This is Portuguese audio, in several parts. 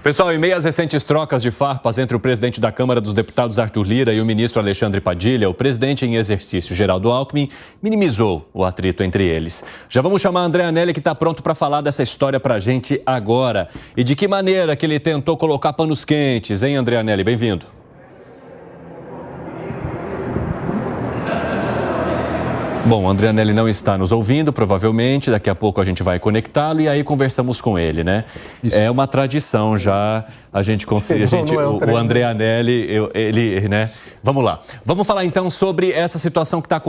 Pessoal, em meio às recentes trocas de farpas entre o presidente da Câmara dos Deputados, Arthur Lira, e o ministro Alexandre Padilha, o presidente em exercício, Geraldo Alckmin, minimizou o atrito entre eles. Já vamos chamar André Anelli, que está pronto para falar dessa história para a gente agora. E de que maneira que ele tentou colocar panos quentes, hein, André Anelli? Bem-vindo. Bom, o André Anelli não está nos ouvindo, provavelmente, daqui a pouco a gente vai conectá-lo e aí conversamos com ele, né? Isso. É uma tradição já, a gente conseguir, o André Anelli, ele, né? Vamos lá. Vamos falar então sobre essa situação que está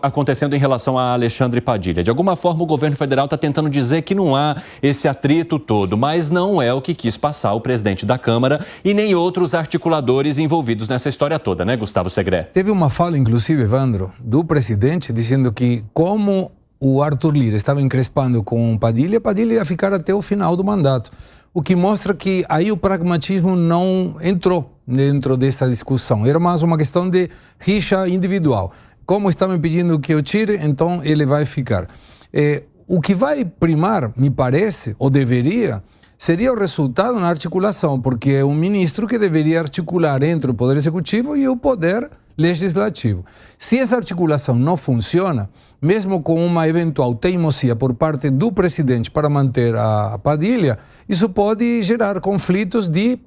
acontecendo em relação a Alexandre Padilha. De alguma forma o governo federal está tentando dizer que não há esse atrito todo, mas não é o que quis passar o presidente da Câmara e nem outros articuladores envolvidos nessa história toda, né, Gustavo Segré? Teve uma fala, inclusive, Evandro, do presidente dizendo que como o Arthur Lira estava encrespando com Padilha, Padilha ia ficar até o final do mandato. O que mostra que aí o pragmatismo não entrou dentro dessa discussão. Era mais uma questão de rixa individual. Como está me pedindo que eu tire, então ele vai ficar. O que vai primar, me parece, ou deveria, seria o resultado na articulação, porque é um ministro que deveria articular entre o Poder Executivo e o Poder Legislativo. Se essa articulação não funciona, mesmo com uma eventual teimosia por parte do presidente para manter a Padilha, isso pode gerar conflitos de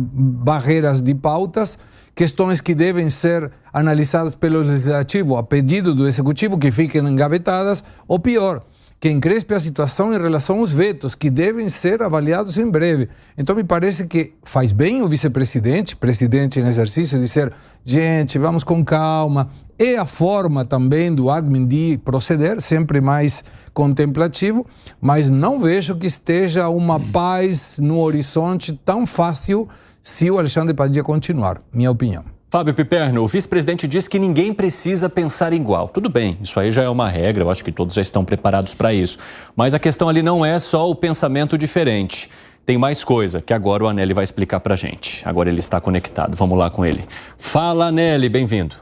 barreiras de pautas, questões que devem ser analisadas pelo Legislativo a pedido do Executivo, que fiquem engavetadas, ou pior, que encrespe a situação em relação aos vetos, que devem ser avaliados em breve. Então, me parece que faz bem o vice-presidente, presidente em exercício, dizer, gente, vamos com calma. É a forma também do Alckmin de proceder, sempre mais contemplativo, mas não vejo que esteja uma paz no horizonte tão fácil se o Alexandre Padilha continuar, minha opinião. Fábio Piperno, o vice-presidente diz que ninguém precisa pensar igual. Tudo bem, isso aí já é uma regra, eu acho que todos já estão preparados para isso. Mas a questão ali não é só o pensamento diferente. Tem mais coisa que agora o Anelli vai explicar para a gente. Agora ele está conectado, vamos lá com ele. Fala, Anelli, bem-vindo.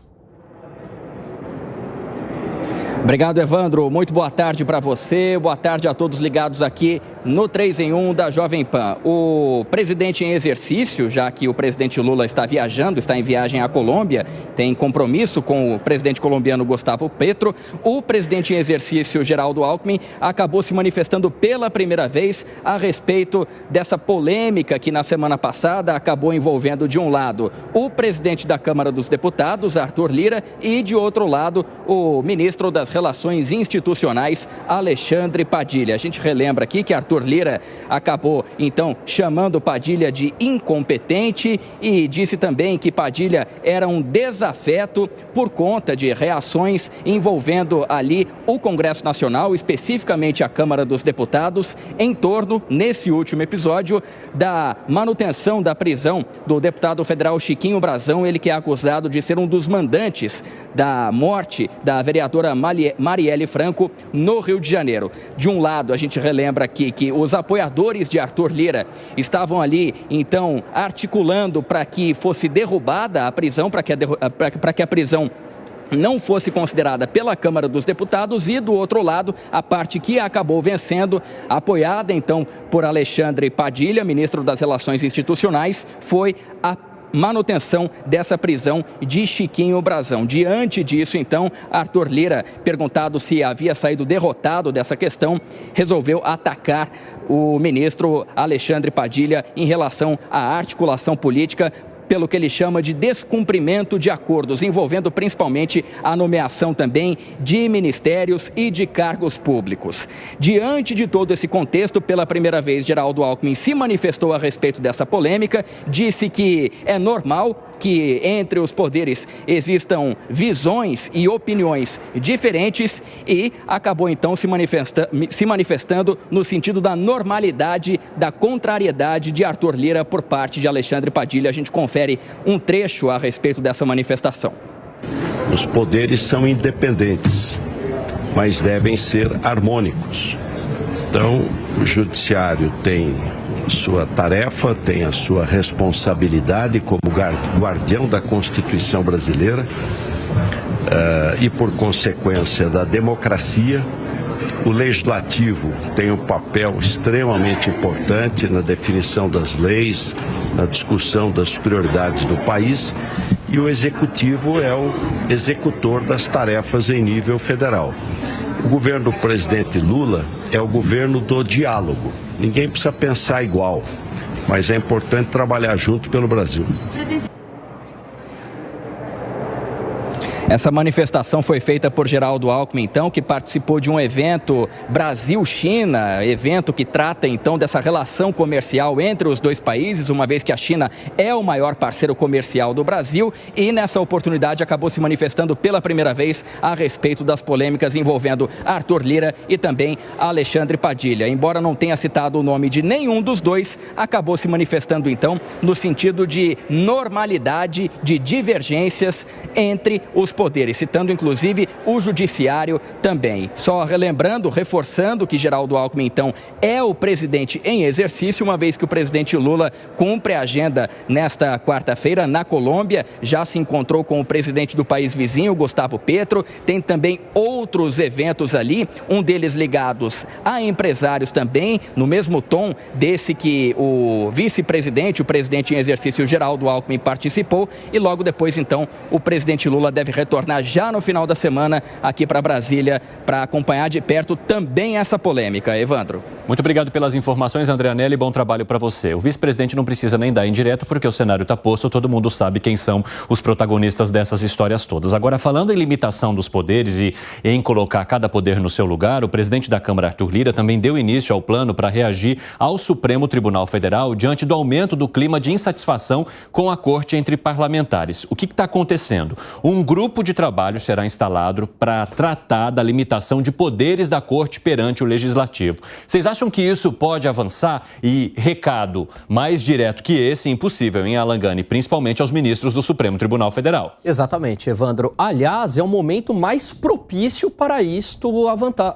Obrigado, Evandro. Muito boa tarde para você, boa tarde a todos ligados aqui no 3 em 1 da Jovem Pan. O presidente em exercício, já que o presidente Lula está viajando, está em viagem à Colômbia, tem compromisso com o presidente colombiano Gustavo Petro, o presidente em exercício, Geraldo Alckmin, acabou se manifestando pela primeira vez a respeito dessa polêmica que na semana passada acabou envolvendo, de um lado, o presidente da Câmara dos Deputados, Arthur Lira, e de outro lado, o ministro das Relações Institucionais, Alexandre Padilha. A gente relembra aqui que Arthur Lira acabou, então, chamando Padilha de incompetente e disse também que Padilha era um desafeto por conta de reações envolvendo ali o Congresso Nacional, especificamente a Câmara dos Deputados, em torno, nesse último episódio, da manutenção da prisão do deputado federal Chiquinho Brazão, ele que é acusado de ser um dos mandantes da morte da vereadora Marielle Franco no Rio de Janeiro. De um lado, a gente relembra aqui que os apoiadores de Arthur Lira estavam ali, então, articulando para que fosse derrubada a prisão, para que a prisão não fosse considerada pela Câmara dos Deputados, e do outro lado, a parte que acabou vencendo, apoiada então por Alexandre Padilha, ministro das Relações Institucionais, foi a manutenção dessa prisão de Chiquinho Brazão. Diante disso, então, Arthur Lira, perguntado se havia saído derrotado dessa questão, resolveu atacar o ministro Alexandre Padilha em relação à articulação política, pelo que ele chama de descumprimento de acordos, envolvendo principalmente a nomeação também de ministérios e de cargos públicos. Diante de todo esse contexto, pela primeira vez, Geraldo Alckmin se manifestou a respeito dessa polêmica, disse que é normal que entre os poderes existam visões e opiniões diferentes e acabou então se manifestando no sentido da normalidade, da contrariedade de Arthur Lira por parte de Alexandre Padilha. A gente confere um trecho a respeito dessa manifestação. Os poderes são independentes, mas devem ser harmônicos. Então, o judiciário tem sua tarefa, tem a sua responsabilidade como guardião da Constituição brasileira e, por consequência, da democracia. O Legislativo tem um papel extremamente importante na definição das leis, na discussão das prioridades do país, e o Executivo é o executor das tarefas em nível federal. O governo do presidente Lula é o governo do diálogo. Ninguém precisa pensar igual, mas é importante trabalhar junto pelo Brasil. Essa manifestação foi feita por Geraldo Alckmin, então, que participou de um evento Brasil-China, evento que trata, então, dessa relação comercial entre os dois países, uma vez que a China é o maior parceiro comercial do Brasil, e nessa oportunidade acabou se manifestando pela primeira vez a respeito das polêmicas envolvendo Arthur Lira e também Alexandre Padilha. Embora não tenha citado o nome de nenhum dos dois, acabou se manifestando, então, no sentido de normalidade, de divergências entre os poderes, citando inclusive o judiciário também. Só relembrando, reforçando que Geraldo Alckmin, então, é o presidente em exercício, uma vez que o presidente Lula cumpre a agenda nesta quarta-feira na Colômbia, já se encontrou com o presidente do país vizinho, Gustavo Petro, tem também outros eventos ali, um deles ligados a empresários também, no mesmo tom desse que o vice-presidente, o presidente em exercício Geraldo Alckmin participou, e logo depois, então, o presidente Lula deve retornar já no final da semana aqui para Brasília para acompanhar de perto também essa polêmica. Evandro. Muito obrigado pelas informações, André Anelli, bom trabalho para você. O vice-presidente não precisa nem dar indireta porque o cenário está posto, todo mundo sabe quem são os protagonistas dessas histórias todas. Agora, falando em limitação dos poderes e em colocar cada poder no seu lugar, o presidente da Câmara, Arthur Lira, também deu início ao plano para reagir ao Supremo Tribunal Federal diante do aumento do clima de insatisfação com a corte entre parlamentares. O que está acontecendo? Um grupo de trabalho será instalado para tratar da limitação de poderes da corte perante o legislativo. Vocês acham que isso pode avançar? E recado mais direto que esse, impossível em Alangane, principalmente aos ministros do Supremo Tribunal Federal. Exatamente, Evandro. Aliás, é o momento mais propício para isto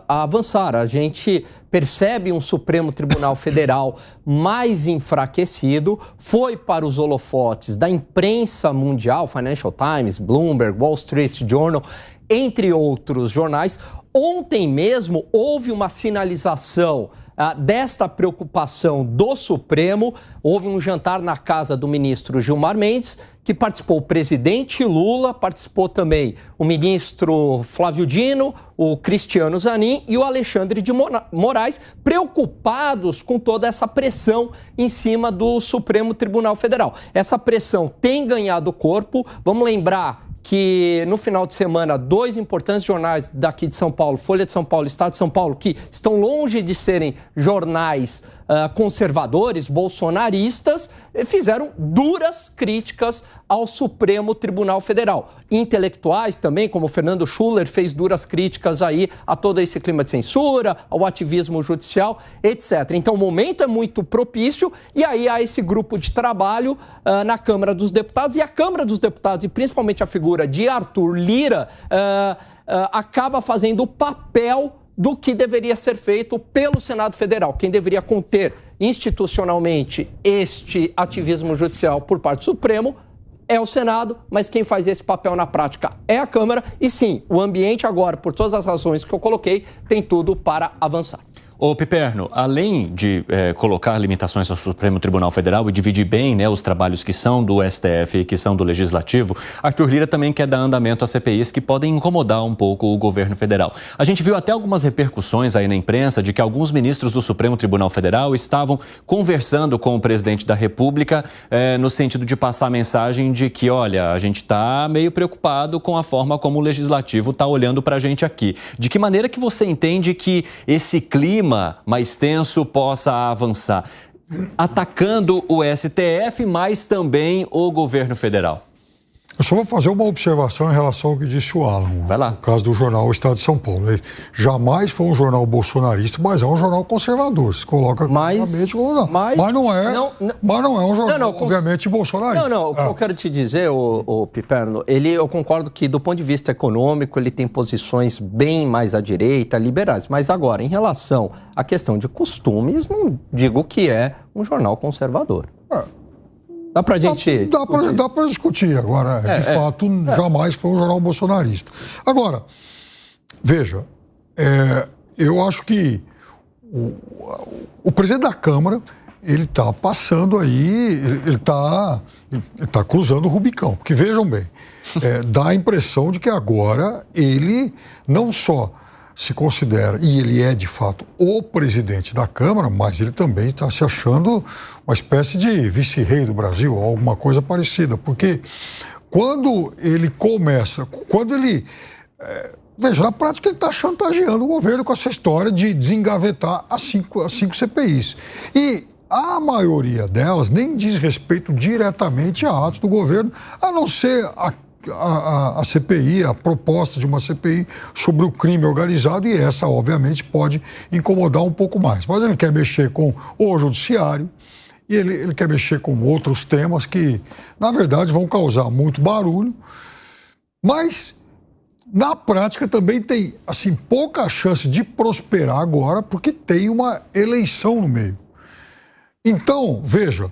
avançar. A gente percebe um Supremo Tribunal Federal mais enfraquecido, foi para os holofotes da imprensa mundial, Financial Times, Bloomberg, Wall Street Journal, entre outros jornais. Ontem mesmo houve uma sinalização desta preocupação do Supremo. Houve um jantar na casa do ministro Gilmar Mendes, que participou o presidente Lula, participou também o ministro Flávio Dino, o Cristiano Zanin e o Alexandre de Moraes, preocupados com toda essa pressão em cima do Supremo Tribunal Federal. Essa pressão tem ganhado corpo. Vamos lembrar que no final de semana, dois importantes jornais daqui de São Paulo, Folha de São Paulo e Estado de São Paulo, que estão longe de serem jornais conservadores, bolsonaristas, fizeram duras críticas ao Supremo Tribunal Federal. Intelectuais também, como Fernando Schuller, fez duras críticas aí a todo esse clima de censura, ao ativismo judicial, etc. Então o momento é muito propício e aí há esse grupo de trabalho na Câmara dos Deputados, e a Câmara dos Deputados, e principalmente a figura de Arthur Lira, acaba fazendo o papel do que deveria ser feito pelo Senado Federal. Quem deveria conter institucionalmente este ativismo judicial por parte do Supremo é o Senado, mas quem faz esse papel na prática é a Câmara. E sim, o ambiente agora, por todas as razões que eu coloquei, tem tudo para avançar. Ô Piperno, além de colocar limitações ao Supremo Tribunal Federal e dividir bem, né, os trabalhos que são do STF e que são do Legislativo, Arthur Lira também quer dar andamento a CPIs que podem incomodar um pouco o governo federal. A gente viu até algumas repercussões aí na imprensa de que alguns ministros do Supremo Tribunal Federal estavam conversando com o presidente da República no sentido de passar a mensagem de que, olha, a gente está meio preocupado com a forma como o Legislativo está olhando para a gente aqui. De que maneira que você entende que esse clima mais tenso possa avançar, atacando o STF, mas também o governo federal? Eu só vou fazer uma observação em relação ao que disse o Alan. Vai lá. No caso do jornal O Estado de São Paulo. Ele jamais foi um jornal bolsonarista, mas é um jornal conservador. Se coloca claramente como jornal. Mas não é um jornal, obviamente, bolsonarista. O que eu quero te dizer, o Piperno, eu concordo que, do ponto de vista econômico, ele tem posições bem mais à direita, liberais. Mas agora, em relação à questão de costumes, não digo que é um jornal conservador. Dá pra gente... Dá pra discutir. Agora, de fato, jamais foi um jornal bolsonarista. Agora, veja, eu acho que o presidente da Câmara, ele está passando aí, ele está cruzando o Rubicão. Porque, vejam bem, dá a impressão de que agora ele não só se considera, e ele é de fato o presidente da Câmara, mas ele também está se achando uma espécie de vice-rei do Brasil, ou alguma coisa parecida. Porque quando ele começa, veja, na prática ele está chantageando o governo com essa história de desengavetar as cinco CPIs. E a maioria delas nem diz respeito diretamente a atos do governo, a não ser a CPI, a proposta de uma CPI sobre o crime organizado, e essa, obviamente, pode incomodar um pouco mais. Mas ele quer mexer com o judiciário e ele quer mexer com outros temas que, na verdade, vão causar muito barulho, mas na prática também tem, assim, pouca chance de prosperar agora, porque tem uma eleição no meio. Então, veja,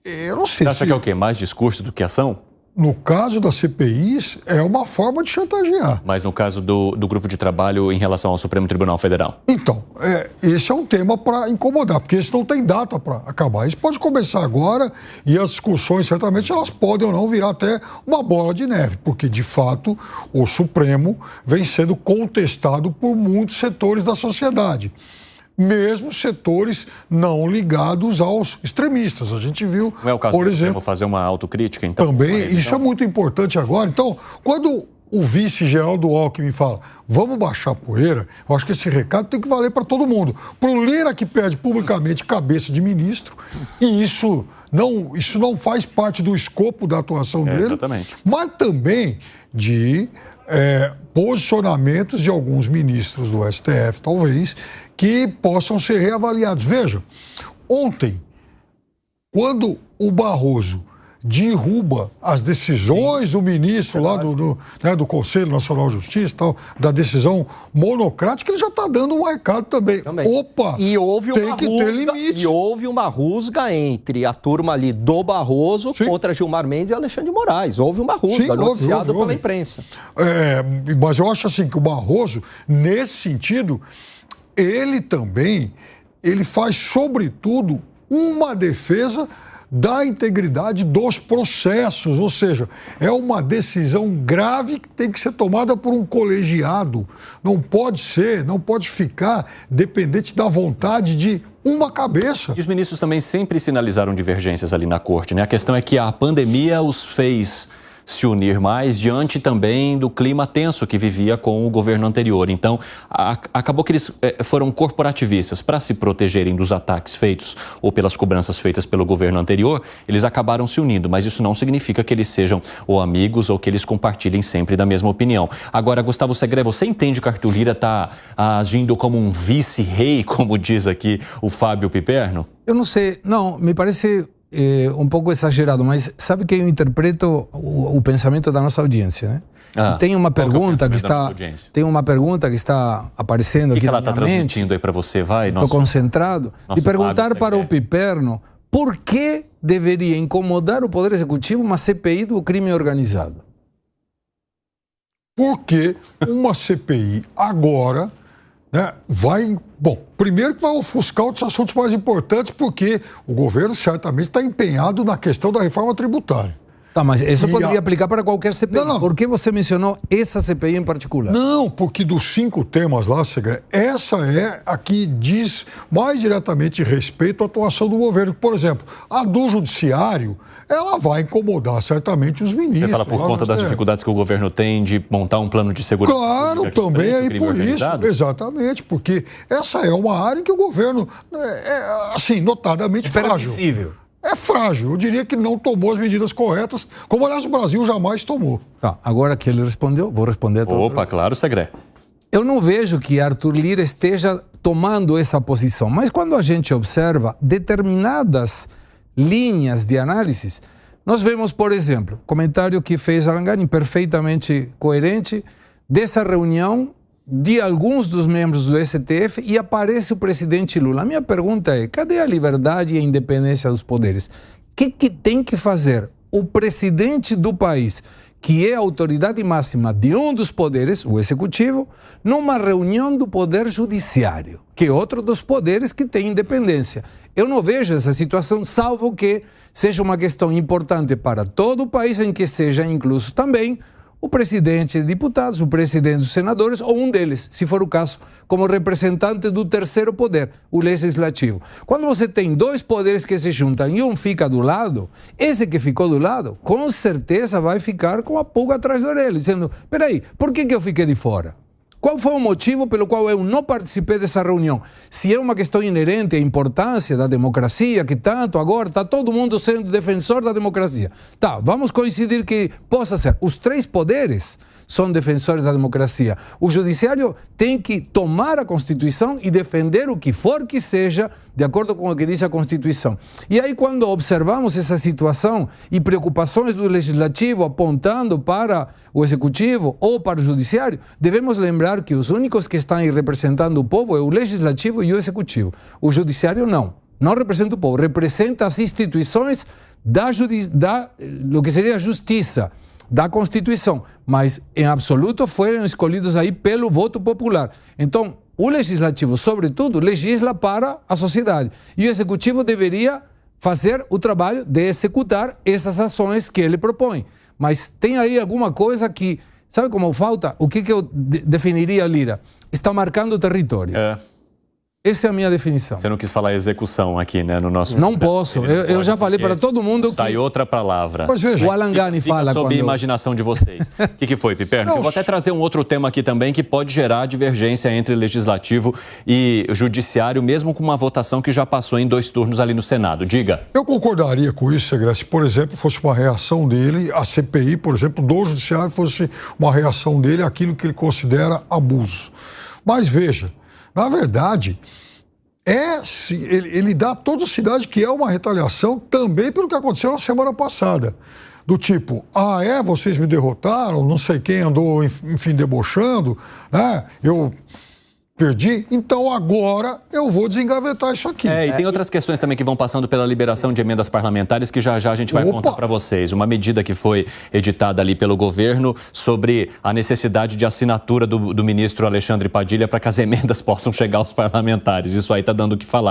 eu não sei. Você acha que é o quê? Mais discurso do que ação? No caso das CPIs, é uma forma de chantagear. Mas no caso do grupo de trabalho em relação ao Supremo Tribunal Federal? Então, esse é um tema para incomodar, porque esse não tem data para acabar. Isso pode começar agora e as discussões, certamente, elas podem ou não virar até uma bola de neve, porque, de fato, o Supremo vem sendo contestado por muitos setores da sociedade. Mesmo setores não ligados aos extremistas. A gente viu, não é o caso por exemplo, fazer uma autocrítica, então? Também, isso é muito importante agora. Então, quando o vice-geral do Alckmin fala, vamos baixar a poeira, eu acho que esse recado tem que valer para todo mundo. Para o Lira, que pede publicamente cabeça de ministro, e isso não faz parte do escopo da atuação dele, exatamente. Mas também de posicionamentos de alguns ministros do STF, talvez, que possam ser reavaliados. Veja, ontem, quando o Barroso derruba as decisões do ministro lá do Conselho Nacional de Justiça, tal, da decisão monocrática, ele já está dando um recado também. Opa, tem que ter limite. E houve uma rusga entre a turma ali do Barroso contra Gilmar Mendes e Alexandre de Moraes. Houve uma rusga, noticiado pela imprensa. Mas eu acho assim que o Barroso, nesse sentido, ele também, ele faz, sobretudo, uma defesa da integridade dos processos, ou seja, é uma decisão grave que tem que ser tomada por um colegiado. Não pode ficar dependente da vontade de uma cabeça. E os ministros também sempre sinalizaram divergências ali na corte, né? A questão é que a pandemia os fez se unir mais diante também do clima tenso que vivia com o governo anterior. Então, acabou que eles foram corporativistas. Para se protegerem dos ataques feitos ou pelas cobranças feitas pelo governo anterior, eles acabaram se unindo, mas isso não significa que eles sejam ou amigos ou que eles compartilhem sempre da mesma opinião. Agora, Gustavo Segré, você entende que Arthur Lira está agindo como um vice-rei, como diz aqui o Fábio Piperno? Eu não sei, não, me parece um pouco exagerado, mas sabe que eu interpreto o pensamento da nossa audiência, né? Tem uma pergunta que está aparecendo aqui na minha mente. O que ela está transmitindo aí para você? Estou concentrado. E perguntar para o Piperno por que deveria incomodar o Poder Executivo uma CPI do crime organizado? Porque uma CPI agora, né, vai... Bom, primeiro que vai ofuscar outros assuntos mais importantes, porque o governo certamente está empenhado na questão da reforma tributária. Tá, mas isso poderia aplicar para qualquer CPI. Não. Por que você mencionou essa CPI em particular? Não, porque dos 5 temas lá, Segré, essa é a que diz mais diretamente respeito à atuação do governo. Por exemplo, a do judiciário, ela vai incomodar certamente os ministros. Você fala por conta das dificuldades que o governo tem de montar um plano de segurança? Claro, também aí por isso, exatamente, porque essa é uma área em que o governo assim, notadamente frágil. É frágil, eu diria que não tomou as medidas corretas, como aliás o Brasil jamais tomou. Tá, agora que ele respondeu, vou responder a todos. Opa, claro, Segré. Eu não vejo que Arthur Lira esteja tomando essa posição, mas quando a gente observa determinadas linhas de análise, nós vemos, por exemplo, comentário que fez Arangani, perfeitamente coerente, dessa reunião de alguns dos membros do STF e aparece o presidente Lula. A minha pergunta é, cadê a liberdade e a independência dos poderes? O que tem que fazer o presidente do país, que é a autoridade máxima de um dos poderes, o executivo, numa reunião do poder judiciário, que é outro dos poderes que tem independência. Eu não vejo essa situação, salvo que seja uma questão importante para todo o país, em que seja incluso também o presidente de deputados, o presidente dos senadores, ou um deles, se for o caso, como representante do terceiro poder, o legislativo. Quando você tem dois poderes que se juntam e um fica do lado, esse que ficou do lado, com certeza vai ficar com a pulga atrás da orelha, dizendo, peraí, por que eu fiquei de fora? Qual foi o motivo pelo qual eu não participei dessa reunião? Se é uma questão inerente à importância da democracia, que tanto agora está todo mundo sendo defensor da democracia. Tá, vamos coincidir que possa ser. Os três poderes são defensores da democracia. O judiciário tem que tomar a Constituição e defender o que for que seja, de acordo com o que diz a Constituição. E aí, quando observamos essa situação e preocupações do Legislativo apontando para o Executivo ou para o Judiciário, devemos lembrar que os únicos que estão aí representando o povo é o Legislativo e o Executivo. O Judiciário não representa o povo, representa as instituições do que seria a Justiça, da Constituição, mas em absoluto foram escolhidos aí pelo voto popular. Então, o Legislativo, sobretudo, legisla para a sociedade. E o Executivo deveria fazer o trabalho de executar essas ações que ele propõe. Mas tem aí alguma coisa que, sabe como falta? O que eu definiria, Lira? Está marcando o território. Essa é a minha definição. Você não quis falar execução aqui, né? No nosso... Não posso. Eu já falei para todo mundo que... Sai outra palavra. Mas veja, o Alangani fala sobre a imaginação de vocês. O que foi, Piperno? Eu vou até trazer um outro tema aqui também que pode gerar divergência entre legislativo e judiciário, mesmo com uma votação que já passou em 2 turnos ali no Senado. Diga. Eu concordaria com isso, Segre, se, por exemplo, fosse uma reação dele, a CPI, por exemplo, do judiciário, fosse uma reação dele àquilo que ele considera abuso. Mas veja, na verdade, ele dá a toda a cidade que é uma retaliação também pelo que aconteceu na semana passada. Do tipo, vocês me derrotaram, não sei quem andou, enfim, debochando, né? Eu perdi, então agora eu vou desengavetar isso aqui. E tem outras questões também que vão passando pela liberação de emendas parlamentares que já a gente vai contar para vocês. Uma medida que foi editada ali pelo governo sobre a necessidade de assinatura do ministro Alexandre Padilha para que as emendas possam chegar aos parlamentares. Isso aí está dando o que falar.